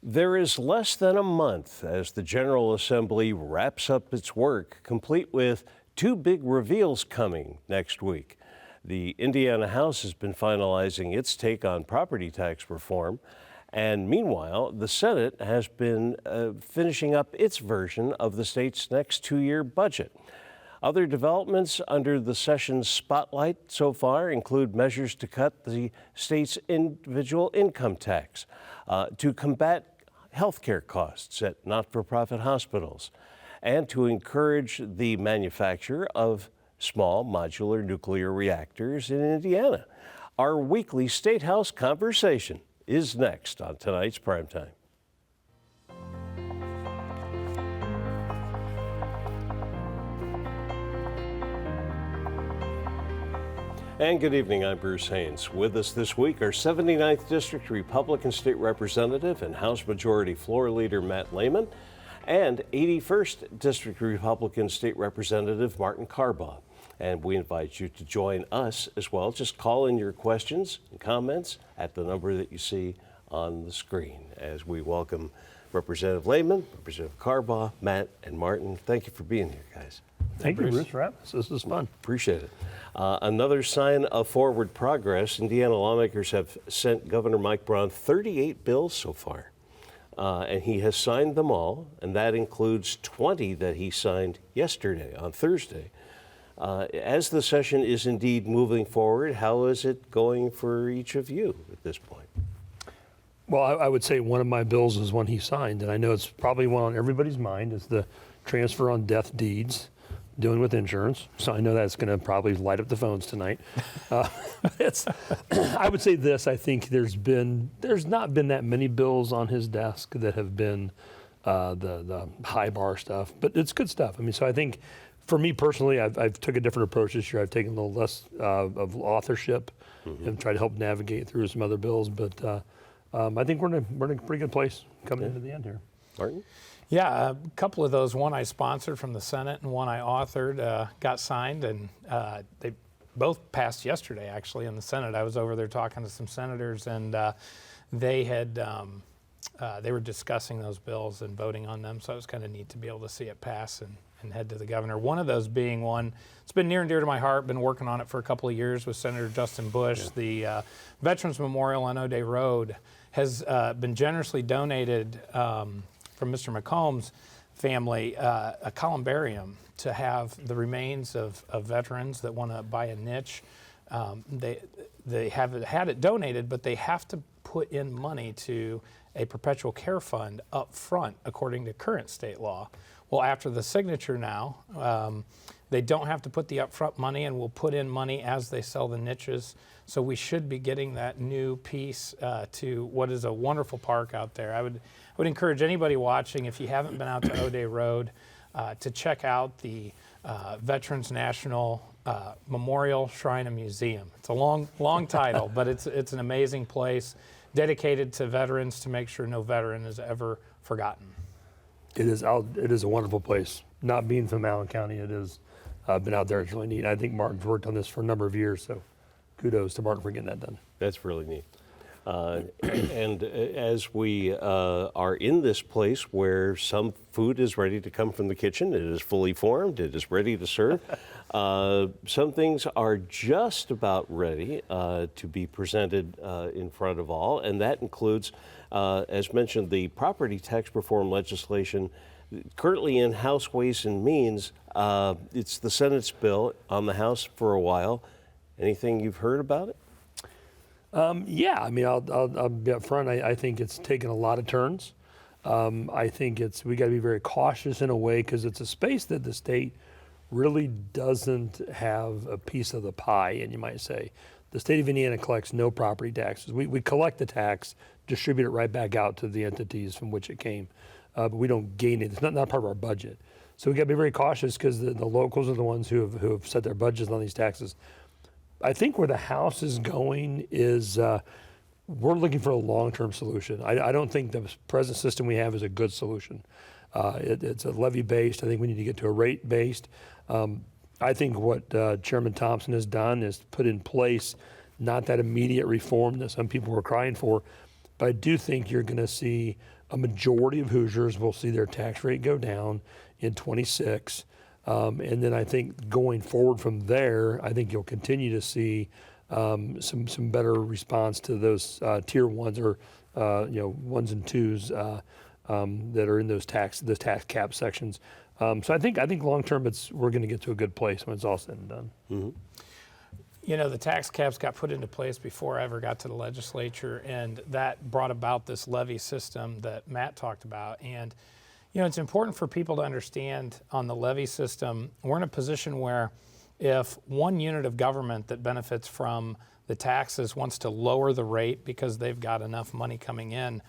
There is less than a month as the General Assembly wraps up its work, complete with two big reveals coming next week. The Indiana House has been finalizing its take on property tax reform, and meanwhile, the Senate has been finishing up its version of the state's next two-year budget. Other developments under the session's spotlight so far include measures to cut the state's individual income tax, to combat healthcare costs at not-for-profit hospitals, and to encourage the manufacture of small modular nuclear reactors in Indiana. Our weekly State House conversation is next on tonight's Primetime. And good evening, I'm Bruce Haines. With us this week are 79th District Republican State Representative and House Majority Floor Leader Matt Lehman and 81st District Republican State Representative Martin Carbaugh. And we invite you to join us as well. Just call in your questions and comments at the number that you see on the screen as we welcome Representative Lehman, Representative Carbaugh, Matt, and Martin. Thank you for being here, guys. Thank you, Bruce, for having us. This is fun. Appreciate it. Another sign of forward progress, Indiana lawmakers have sent Governor Mike Braun 38 bills so far, and he has signed them all, and that includes 20 that he signed yesterday, on Thursday. As the session is indeed moving forward, how is it going for each of you at this point? Well, I would say one of my bills is one he signed, and I know it's probably one on everybody's mind, is the transfer on death deeds, dealing with insurance. So I know that's going to probably light up the phones tonight. I would say this, I think there's not been that many bills on his desk that have been the high bar stuff, but it's good stuff. I mean, so I think for me personally, I've took a different approach this year. I've taken a little less of authorship and tried to help navigate through some other bills, but I think we're in a pretty good place coming into the end here. Martin? Yeah, a couple of those, one I sponsored from the Senate and one I authored, got signed, and they both passed yesterday, actually, in the Senate. I was over there talking to some senators, and they were discussing those bills and voting on them, so it was kind of neat to be able to see it pass and head to the governor. One of those being one, it's been near and dear to my heart, been working on it for a couple of years with Senator Justin Bush. The Veterans Memorial on O'Day Road has been generously donated from Mr. McComb's family, a columbarium to have the remains of veterans that want to buy a niche. They have had it donated, but they have to put in money to a perpetual care fund up front, according to current state law. Well, after the signature now, they don't have to put the upfront money, and will put in money as they sell the niches. So we should be getting that new piece to what is a wonderful park out there. I would encourage anybody watching, if you haven't been out to O'Day Road, to check out the Veterans National Memorial Shrine and Museum. It's a long title, but it's an amazing place dedicated to veterans to make sure no veteran is ever forgotten. It is a wonderful place. Not being from Allen County, it is. I've been out there, it's really neat. I think Martin's worked on this for a number of years, so kudos to Martin for getting that done. That's really neat. And as we are in this place where some food is ready to come from the kitchen, it is fully formed, it is ready to serve. Some things are just about ready to be presented in front of all, and that includes, as mentioned, the property tax reform legislation currently in House Ways and Means. It's the Senate's bill on the House for a while. Anything you've heard about it? Yeah, I mean, I'll be up front. I think it's taken a lot of turns. I think we got to be very cautious in a way, because it's a space that the state really doesn't have a piece of the pie in, you might say. The state of Indiana collects no property taxes. We collect the tax, distribute it right back out to the entities from which it came, but we don't gain it. It's not part of our budget. So we got to be very cautious, because the locals are the ones who have set their budgets on these taxes. I think where the House is going is we're looking for a long-term solution. I don't think the present system we have is a good solution. It's a levy-based. I think we need to get to a rate-based. I think what Chairman Thompson has done is put in place not that immediate reform that some people were crying for, but I do think you're going to see a majority of Hoosiers will see their tax rate go down in 26. And then I think going forward from there, I think you'll continue to see some better response to those tier ones or ones and twos that are in those tax cap sections. So I think long term we're going to get to a good place when it's all said and done. Mm-hmm. You know, the tax caps got put into place before I ever got to the legislature, and that brought about this levy system that Matt talked about. And, you know, it's important for people to understand on the levy system, we're in a position where if one unit of government that benefits from the taxes wants to lower the rate because they've got enough money coming in,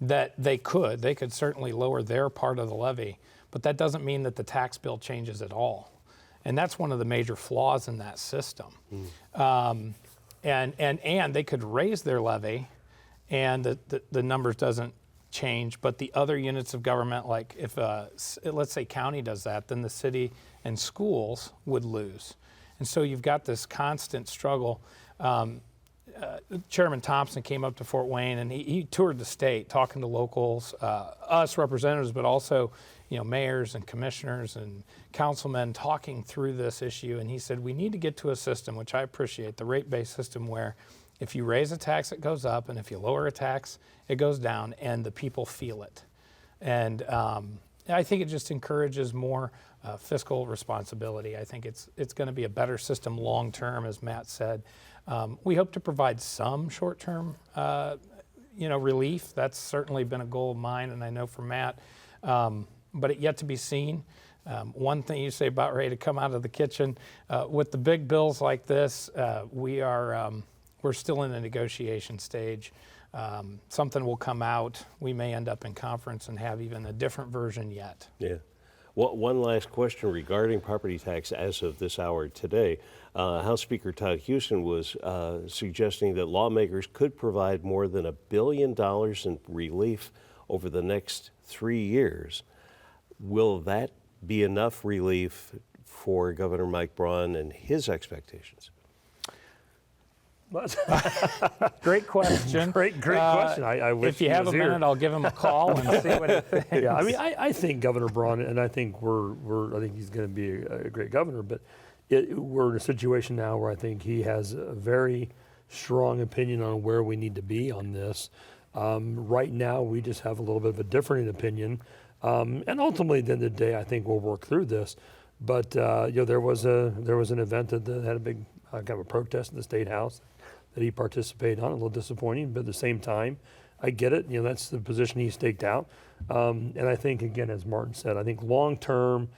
that they could certainly lower their part of the levy, but that doesn't mean that the tax bill changes at all. And that's one of the major flaws in that system. And they could raise their levy and the numbers doesn't change, but the other units of government, like if let's say county does that, then the city and schools would lose. And so you've got this constant struggle. Chairman Thompson came up to Fort Wayne and he toured the state talking to locals, us representatives, but also mayors and commissioners and councilmen talking through this issue. And he said, we need to get to a system, which I appreciate, the rate-based system, where if you raise a tax, it goes up, and if you lower a tax, it goes down, and the people feel it. And I think it just encourages more fiscal responsibility. I think it's going to be a better system long-term, as Matt said. We hope to provide some short-term relief. That's certainly been a goal of mine, and I know for Matt. But it yet to be seen. One thing you say about ready to come out of the kitchen, with the big bills like this, we're still in the negotiation stage. Something will come out. We may end up in conference and have even a different version yet. Yeah. Well, one last question regarding property tax as of this hour today. House Speaker Todd Huston was suggesting that lawmakers could provide more than $1 billion in relief over the next 3 years. Will that be enough relief for Governor Mike Braun and his expectations? Great question. Great question. I wish if you have a minute, I'll give him a call and see what he thinks. Yeah, I mean, I think Governor Braun, and I think I think he's going to be a great governor. But we're in a situation now where I think he has a very strong opinion on where we need to be on this. Right now, we just have a little bit of a different opinion. And ultimately, at the end of the day, I think we'll work through this. But there was an event that had a big kind of a protest in the State House that he participated on. A little disappointing, but at the same time, I get it. That's the position he staked out. And I think, again, as Martin said, I think long term,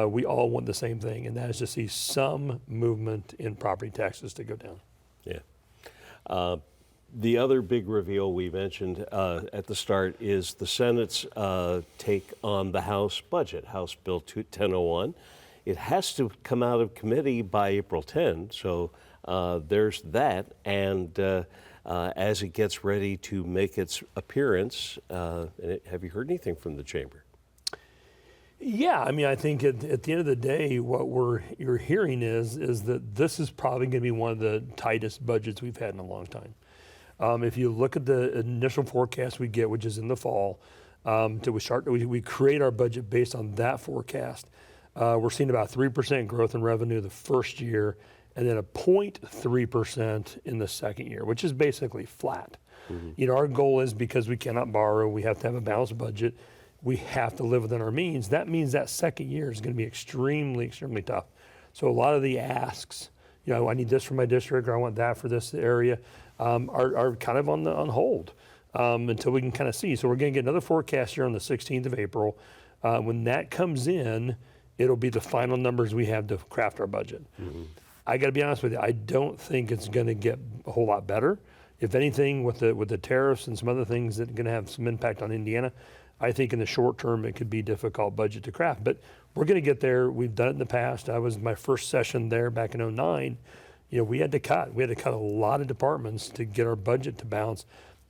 we all want the same thing, and that is to see some movement in property taxes to go down. Yeah. The other big reveal we mentioned at the start is the Senate's take on the House budget, House Bill 1001. It has to come out of committee by April 10, so there's that. And as it gets ready to make its appearance, have you heard anything from the chamber? Yeah, I mean, I think at the end of the day, what you're hearing is that this is probably going to be one of the tightest budgets we've had in a long time. If you look at the initial forecast we get, which is in the fall, we create our budget based on that forecast. We're seeing about 3% growth in revenue the first year, and then a 0.3% in the second year, which is basically flat. Mm-hmm. Our goal is, because we cannot borrow, we have to have a balanced budget, we have to live within our means. That means that second year is going to be extremely, extremely tough. So a lot of the asks, I need this for my district, or I want that for this area, are kind of on hold until we can kind of see. So we're going to get another forecast here on the 16th of April. When that comes in, it'll be the final numbers we have to craft our budget. Mm-hmm. I got to be honest with you, I don't think it's going to get a whole lot better. If anything, with the tariffs and some other things that are going to have some impact on Indiana, I think in the short term it could be a difficult budget to craft. But we're going to get there. We've done it in the past. I was in my first session there back in 2009. We had to cut. We had to cut a lot of departments to get our budget to balance.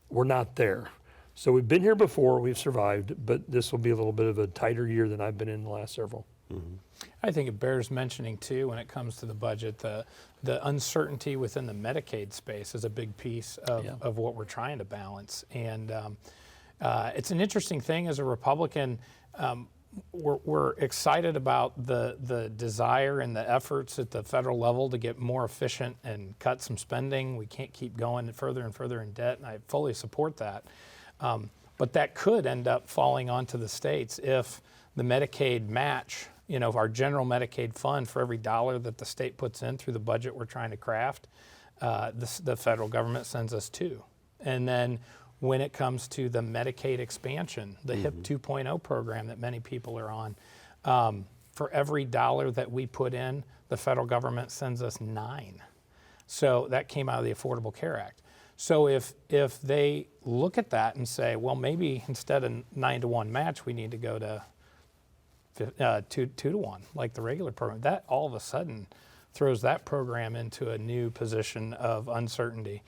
We're not there. So we've been here before. We've survived. But this will be a little bit of a tighter year than I've been in the last several. Mm-hmm. I think it bears mentioning, too, when it comes to the budget, the uncertainty within the Medicaid space is a big piece of what we're trying to balance. And It's an interesting thing as a Republican. We're excited about the desire and the efforts at the federal level to get more efficient and cut some spending. We can't keep going further and further in debt, and I fully support that. But that could end up falling onto the states if the Medicaid match, our general Medicaid fund, for every dollar that the state puts in through the budget we're trying to craft, the federal government sends us $2. And then when it comes to the Medicaid expansion, the HIP 2.0 program that many people are on, for every dollar that we put in, the federal government sends us $9. So that came out of the Affordable Care Act. So if they look at that and say, well, maybe instead of 9-to-1 match, we need to go to 2-to-1, like the regular program, that all of a sudden throws that program into a new position of uncertainty.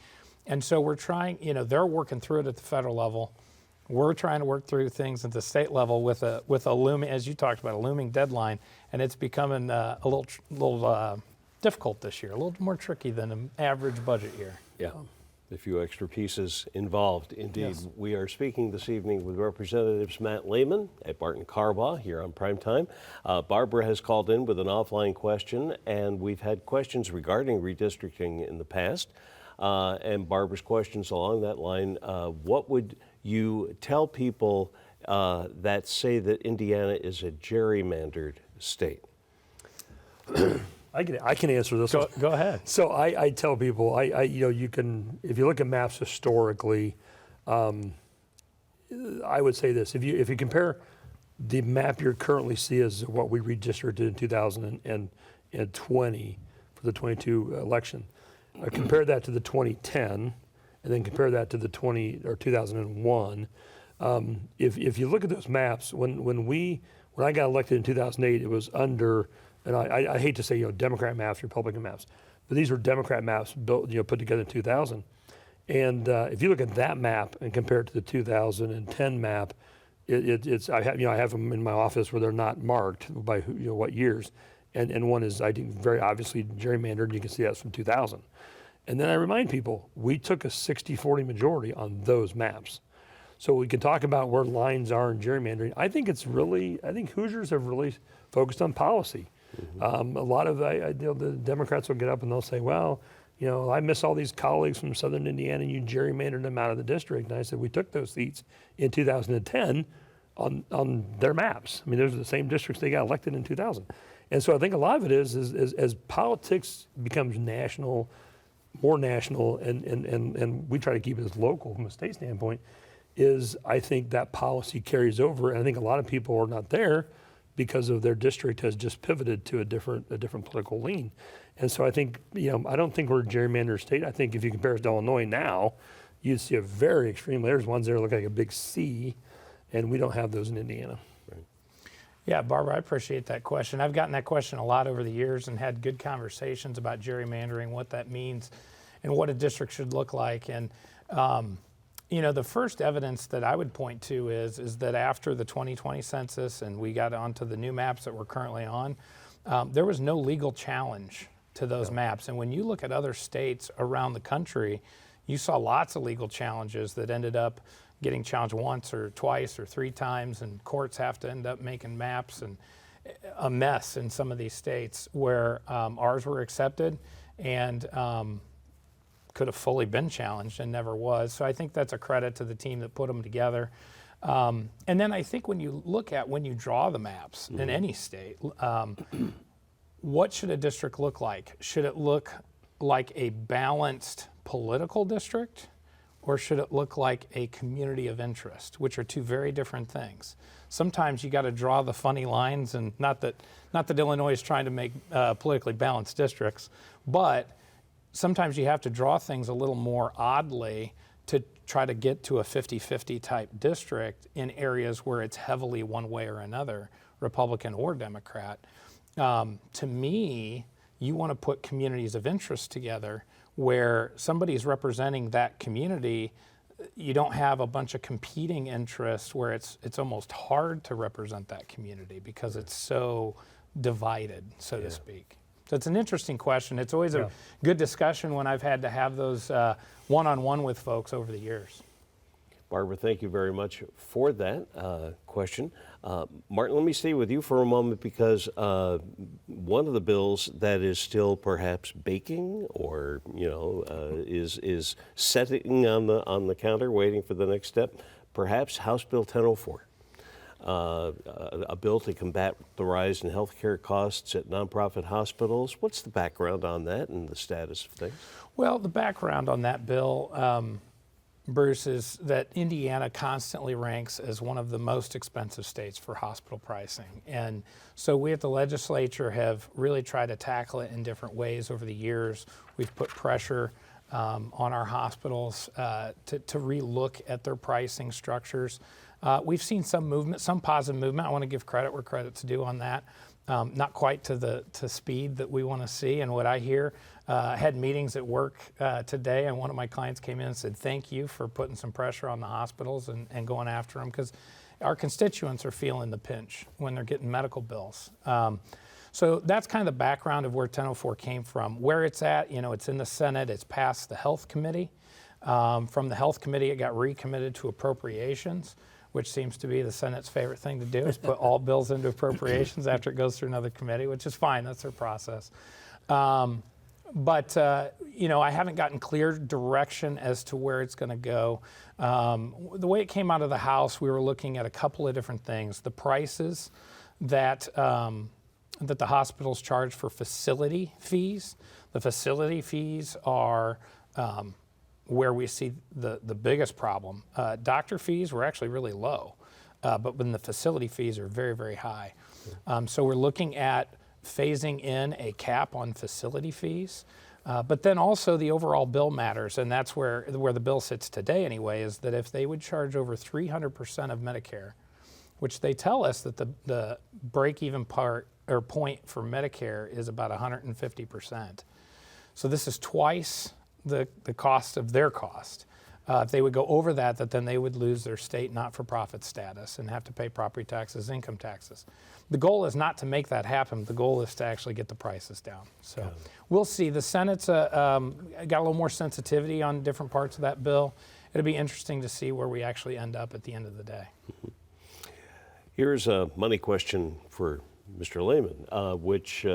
And so we're trying, they're working through it at the federal level. We're trying to work through things at the state level with a looming, as you talked about, a looming deadline, and it's becoming a little difficult this year, a little more tricky than an average budget year. Yeah. A few extra pieces involved. Indeed, Yes. We are speaking this evening with Representatives Matt Lehman at Barton Carbaugh here on Primetime. Barbara has called in with an offline question, and we've had questions regarding redistricting in the past. And Barbara's questions along that line, what would you tell people that say that Indiana is a gerrymandered state? I can answer this one. Go ahead. So I tell people, you can, if you look at maps historically, I would say this: if you compare the map you currently see as what we redistricted in 2020 for the 22 election, compare that to the 2010, and then compare that to the 2001. If you look at those maps, when I got elected in 2008, it was under. And I hate to say, Democrat maps, Republican maps, but these were Democrat maps built, put together in 2000. And if you look at that map and compare it to the 2010 map, I have them in my office where they're not marked by what years, and one is, I think, very obviously gerrymandered, and you can see that's from 2000. And then I remind people, we took a 60-40 majority on those maps. So we can talk about where lines are in gerrymandering. I think Hoosiers have really focused on policy. A lot of the Democrats will get up and they'll say, well, I miss all these colleagues from Southern Indiana, and you gerrymandered them out of the district. And I said, we took those seats in 2010 on their maps. I mean, those are the same districts they got elected in 2000. And so I think a lot of it is as politics becomes national, more national, and we try to keep it as local from a state standpoint, I think that policy carries over. And I think a lot of people are not there because of their district has just pivoted to a different political lean. And so I think, I don't think we're a gerrymandered state. I think if you compare us to Illinois now, you see a very extreme, there's ones there look like a big C, and we don't have those in Indiana. Right. Yeah, Barbara, I appreciate that question. I've gotten that question a lot over the years and had good conversations about gerrymandering, what that means, and what a district should look like. And the first evidence that I would point to is that after the 2020 census and we got onto the new maps that we're currently on, there was no legal challenge to those maps. And when you look at other states around the country, you saw lots of legal challenges that ended up getting challenged once or twice or 3 times, and courts have to end up making maps, and a mess in some of these states where ours were accepted and could have fully been challenged and never was. So I think that's a credit to the team that put them together. And then I think when you draw the maps in any state, what should a district look like? Should it look like a balanced political district, or should it look like a community of interest, which are 2 very different things? Sometimes you got to draw the funny lines, and not that Illinois is trying to make politically balanced districts, but sometimes you have to draw things a little more oddly to try to get to a 50-50 type district in areas where it's heavily one way or another, Republican or Democrat. To me, you want to put communities of interest together where somebody's representing that community. You don't have a bunch of competing interests where it's almost hard to represent that community because it's so divided, so to speak. So it's an interesting question. It's always a good discussion when I've had to have those one-on-one with folks over the years. Barbara, thank you very much for that question. Martin, let me stay with you for a moment because one of the bills that is still perhaps baking or is setting on the counter waiting for the next step, perhaps House Bill 1004. A bill to combat the rise in healthcare costs at nonprofit hospitals. What's the background on that and the status of things? Well, the background on that bill, Bruce, is that Indiana constantly ranks as one of the most expensive states for hospital pricing. And so we at the legislature have really tried to tackle it in different ways over the years. We've put pressure on our hospitals to relook at their pricing structures. We've seen some movement, some positive movement. I want to give credit where credit's due on that. Not quite to speed that we want to see. And what I hear, I had meetings at work today, and one of my clients came in and said, thank you for putting some pressure on the hospitals and going after them, because our constituents are feeling the pinch when they're getting medical bills. So that's kind of the background of where 1004 came from. Where it's at, it's in the Senate. It's passed the Health Committee. From the Health Committee, it got recommitted to appropriations, which seems to be the Senate's favorite thing to do, is put all bills into appropriations after it goes through another committee, which is fine. That's their process. But I haven't gotten clear direction as to where it's going to go. The way it came out of the House, we were looking at a couple of different things. The prices that the hospitals charge for facility fees. The facility fees are where we see the biggest problem. Doctor fees were actually really low, but when the facility fees are very, very high. So we're looking at phasing in a cap on facility fees, but then also the overall bill matters, and that's where the bill sits today anyway, is that if they would charge over 300% of Medicare, which they tell us that the break-even part or point for Medicare is about 150%. So this is twice the cost of their cost. If they would go over that, then they would lose their state not-for-profit status and have to pay property taxes, income taxes. The goal is not to make that happen. The goal is to actually get the prices down. So we'll see. The Senate's got a little more sensitivity on different parts of that bill. It'll be interesting to see where we actually end up at the end of the day. Here's a money question for Mr. Lehman, which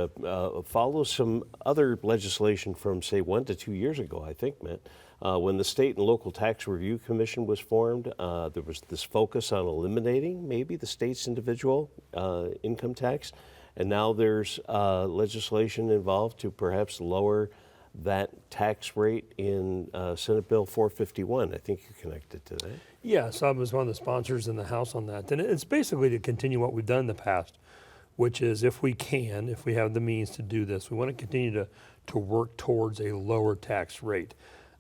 follows some other legislation from, say, 1 to 2 years ago, I think, Matt. When the State and Local Tax Review Commission was formed, there was this focus on eliminating maybe the state's individual income tax. And now there's legislation involved to perhaps lower that tax rate in Senate Bill 451. I think you're connected to that. Yes, I was one of the sponsors in the House on that. And it's basically to continue what we've done in the past, which is if we have the means to do this, we want to continue to work towards a lower tax rate.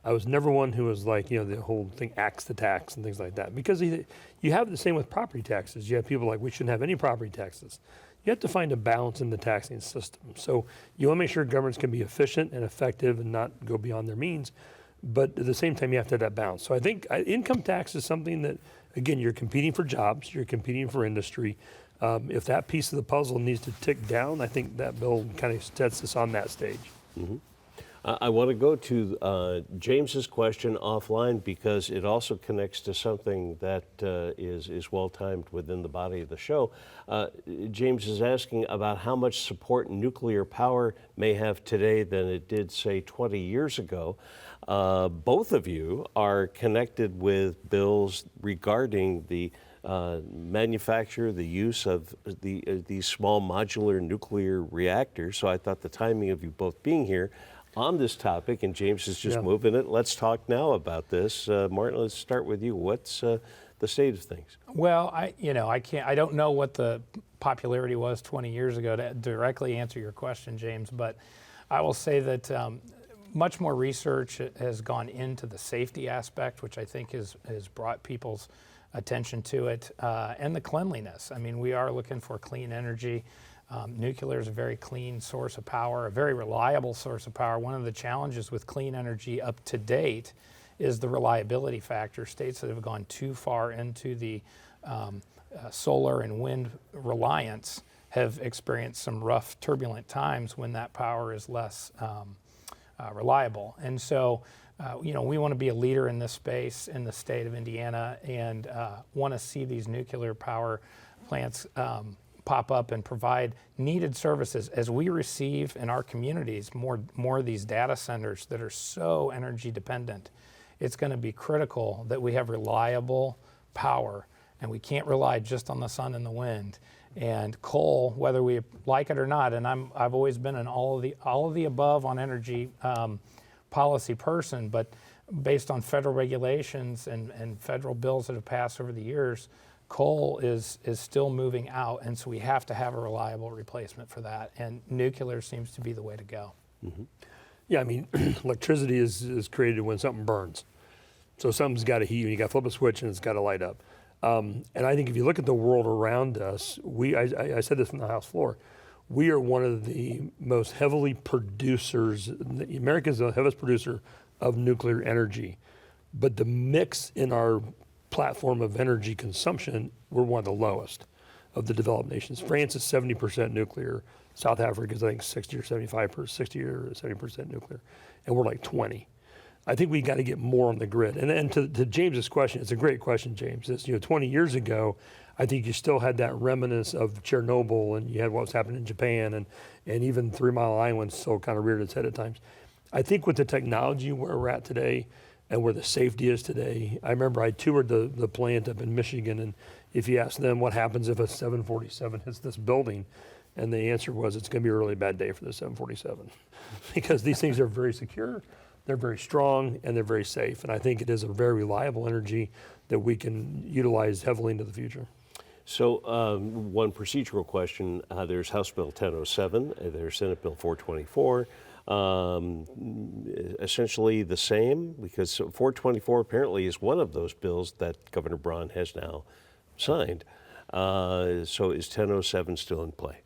I was never one who was like, the whole thing axe the tax and things like that, because you have the same with property taxes. You have people like, we shouldn't have any property taxes. You have to find a balance in the taxing system. So you want to make sure governments can be efficient and effective and not go beyond their means, but at the same time, you have to have that balance. So I think income tax is something that, again, you're competing for jobs, you're competing for industry. If that piece of the puzzle needs to tick down, I think that bill kind of sets us on that stage. Mm-hmm. I want to go to James's question offline because it also connects to something that is well-timed within the body of the show. James is asking about how much support nuclear power may have today than it did, say, 20 years ago. Both of you are connected with bills regarding the manufacture, the use of these small modular nuclear reactors. So I thought the timing of you both being here on this topic, and James is just moving it. Let's talk now about this. Martin, let's start with you. What's the state of things? Well, I don't know what the popularity was 20 years ago to directly answer your question, James, but I will say that much more research has gone into the safety aspect, which I think has brought people's attention to it, and the cleanliness. I mean, we are looking for clean energy. Nuclear is a very clean source of power, a very reliable source of power. One of the challenges with clean energy up to date is the reliability factor. States that have gone too far into the solar and wind reliance have experienced some rough, turbulent times when that power is less reliable. And so we want to be a leader in this space in the state of Indiana and want to see these nuclear power plants pop up and provide needed services as we receive in our communities more of these data centers that are so energy dependent. It's going to be critical that we have reliable power, and we can't rely just on the sun and the wind. And coal, whether we like it or not, and I've always been an all of the above on energy policy person, but based on federal regulations and federal bills that have passed over the years, coal is still moving out, and so we have to have a reliable replacement for that, and nuclear seems to be the way to go. Mm-hmm. Yeah, I mean, electricity is created when something burns. So something's got to heat, and you got to flip a switch and it's got to light up. And I think if you look at the world around us, I said this from the House floor, we are one of the most heavily producers, America is the heaviest producer of nuclear energy. But the mix in our platform of energy consumption, we're one of the lowest of the developed nations. France is 70% nuclear. South Africa is, I think, 60 or 70% nuclear. And we're like 20. I think we got to get more on the grid. And to James's question, it's a great question, James. It's, 20 years ago, I think you still had that remnants of Chernobyl, and you had what was happening in Japan, and even 3 Mile Island still kind of reared its head at times. I think with the technology where we're at today and where the safety is today, I remember I toured the plant up in Michigan, and if you ask them what happens if a 747 hits this building, and the answer was it's going to be a really bad day for the 747 because these things are very secure. They're very strong and they're very safe. And I think it is a very reliable energy that we can utilize heavily into the future. So one procedural question, there's House Bill 1007, there's Senate Bill 424, essentially the same, because 424 apparently is one of those bills that Governor Braun has now signed. So is 1007 still in play?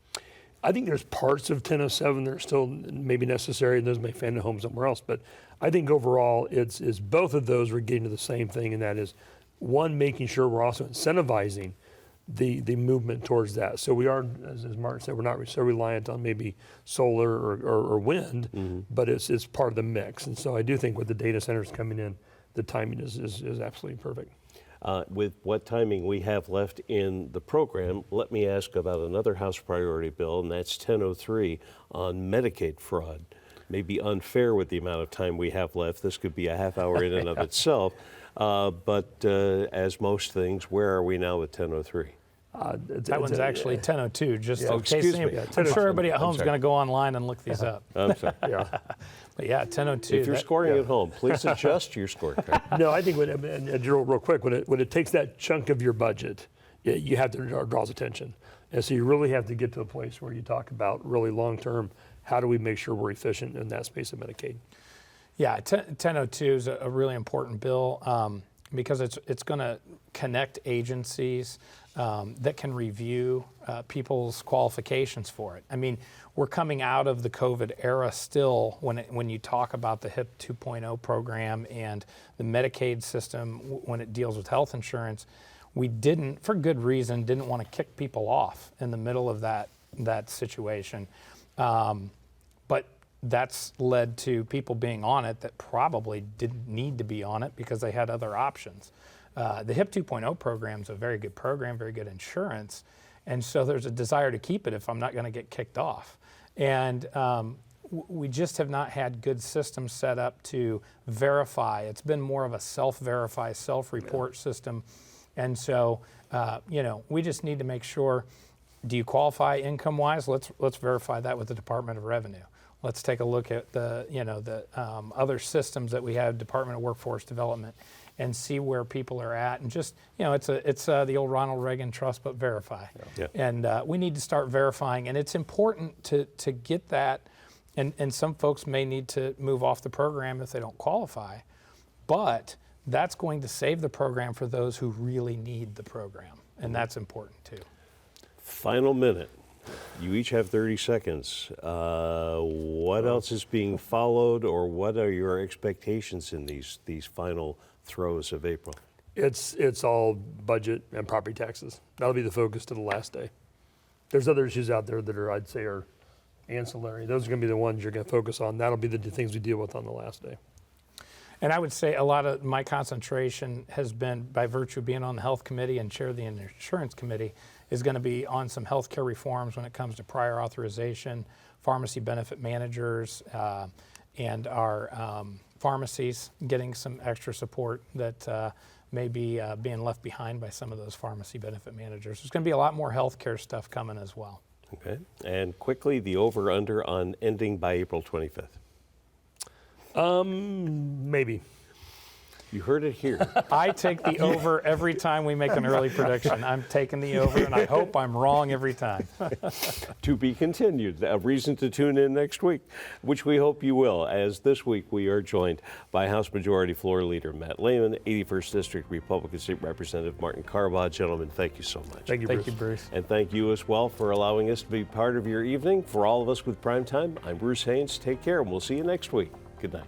I think there's parts of 1007 that are still maybe necessary, and those may find a home somewhere else. But I think overall, it's both of those are getting to the same thing, and that is, one, making sure we're also incentivizing the movement towards that. So we are, as Martin said, we're not so reliant on maybe solar or wind, but it's part of the mix. And so I do think with the data centers coming in, the timing is absolutely perfect. With what timing we have left in the program, let me ask about another House priority bill, and that's 1003 on Medicaid fraud. Maybe unfair with the amount of time we have left. This could be a half hour in and of itself. But as most things, where are we now with 1003? That one's actually 1002, just in case. Excuse me. I'm sure everybody at home is going to go online and look these up. I'm sorry. But yeah, 1002. If you're scoring at home, please adjust your scorecard. No, I think real quick, when it takes that chunk of your budget, you have to draws attention. And so you really have to get to a place where you talk about really long-term, how do we make sure we're efficient in that space of Medicaid? Yeah, 1002 is a really important bill because it's going to connect agencies that can review people's qualifications for it. I mean, we're coming out of the COVID era still when you talk about the HIP 2.0 program and the Medicaid system when it deals with health insurance. We didn't, for good reason, didn't want to kick people off in the middle of that situation. But that's led to people being on it that probably didn't need to be on it because they had other options. The HIP 2.0 program is a very good program, very good insurance, and so there's a desire to keep it if I'm not going to get kicked off. And we just have not had good systems set up to verify. It's been more of a self-verify, self-report system, and so we just need to make sure, do you qualify income-wise? Let's verify that with the Department of Revenue. Let's take a look at the other systems that we have, Department of Workforce Development, and see where people are at. And just, it's the old Ronald Reagan trust but verify. Yeah. And we need to start verifying. And it's important to get that. And some folks may need to move off the program if they don't qualify. But that's going to save the program for those who really need the program. And that's important too. Final minute. You each have 30 seconds. What else is being followed, or what are your expectations in these final throes of April? It's all budget and property taxes. That'll be the focus to the last day. There's other issues out there that I'd say are ancillary. Those are going to be the ones you're going to focus on. That'll be the things we deal with on the last day. And I would say a lot of my concentration has been, by virtue of being on the health committee and chair of the insurance committee, is going to be on some healthcare reforms when it comes to prior authorization, pharmacy benefit managers, and our pharmacies getting some extra support that may be being left behind by some of those pharmacy benefit managers. There's going to be a lot more healthcare stuff coming as well. Okay. And quickly, the over-under on ending by April 25th. Maybe. You heard it here. I take the over every time we make an early prediction. I'm taking the over, and I hope I'm wrong every time. To be continued. A reason to tune in next week, which we hope you will, as this week we are joined by House Majority Floor Leader Matt Lehman, 81st District Republican State Representative Martin Carbaugh. Gentlemen, thank you so much. Thank you, Bruce. Thank you, Bruce. And thank you as well for allowing us to be part of your evening. For all of us with Primetime, I'm Bruce Haines. Take care, and we'll see you next week. Good night.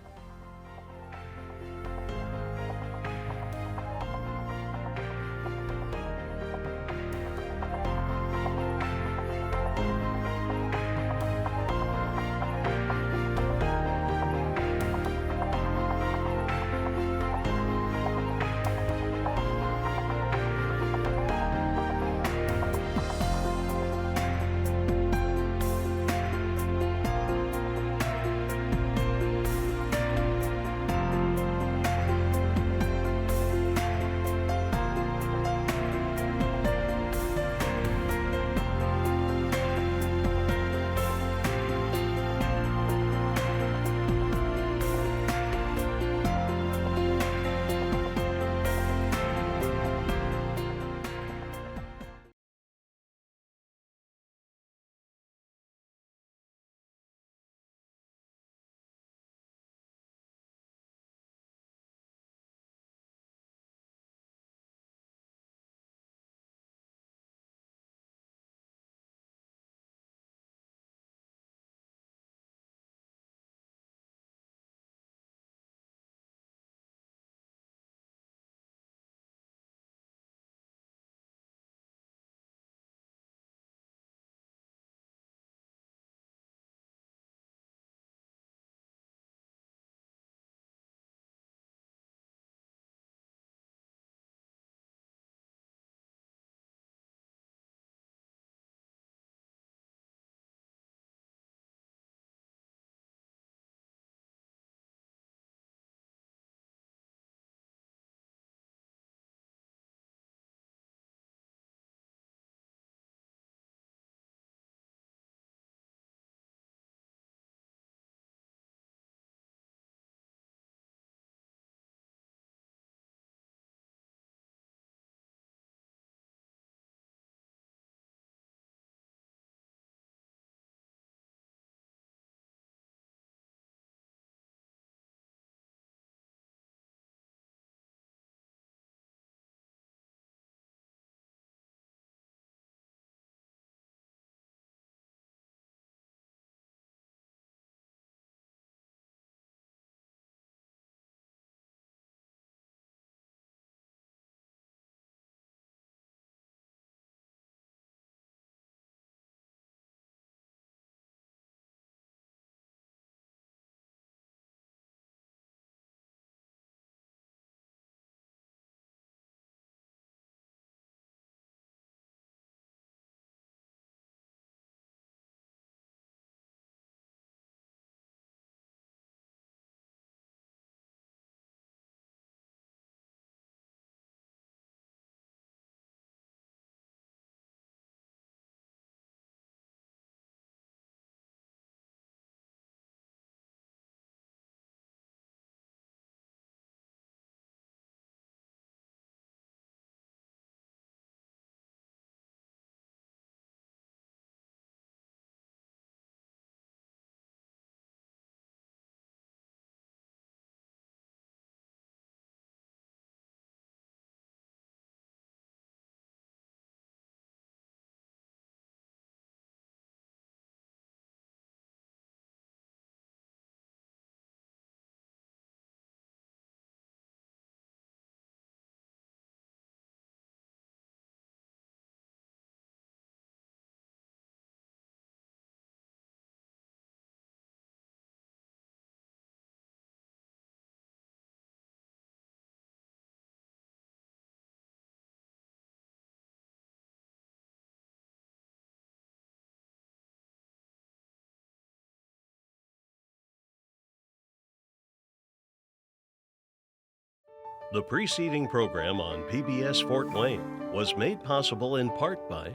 The preceding program on PBS Fort Wayne was made possible in part by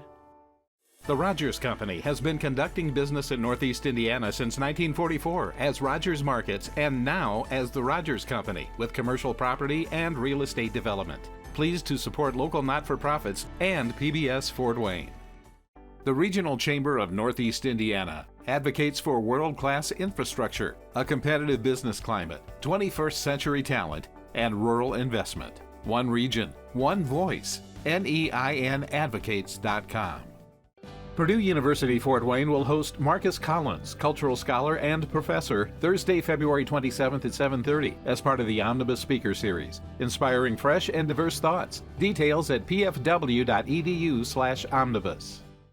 The Rogers Company has been conducting business in Northeast Indiana since 1944 as Rogers Markets and now as the Rogers Company with commercial property and real estate development. Pleased to support local not-for-profits and PBS Fort Wayne. The Regional Chamber of Northeast Indiana advocates for world-class infrastructure, a competitive business climate, 21st century talent, and rural investment. One region, one voice. NEINadvocates.com. Purdue University Fort Wayne will host Marcus Collins, cultural scholar and professor, Thursday, February 27th at 7:30 as part of the Omnibus Speaker Series, inspiring fresh and diverse thoughts. Details at pfw.edu/omnibus.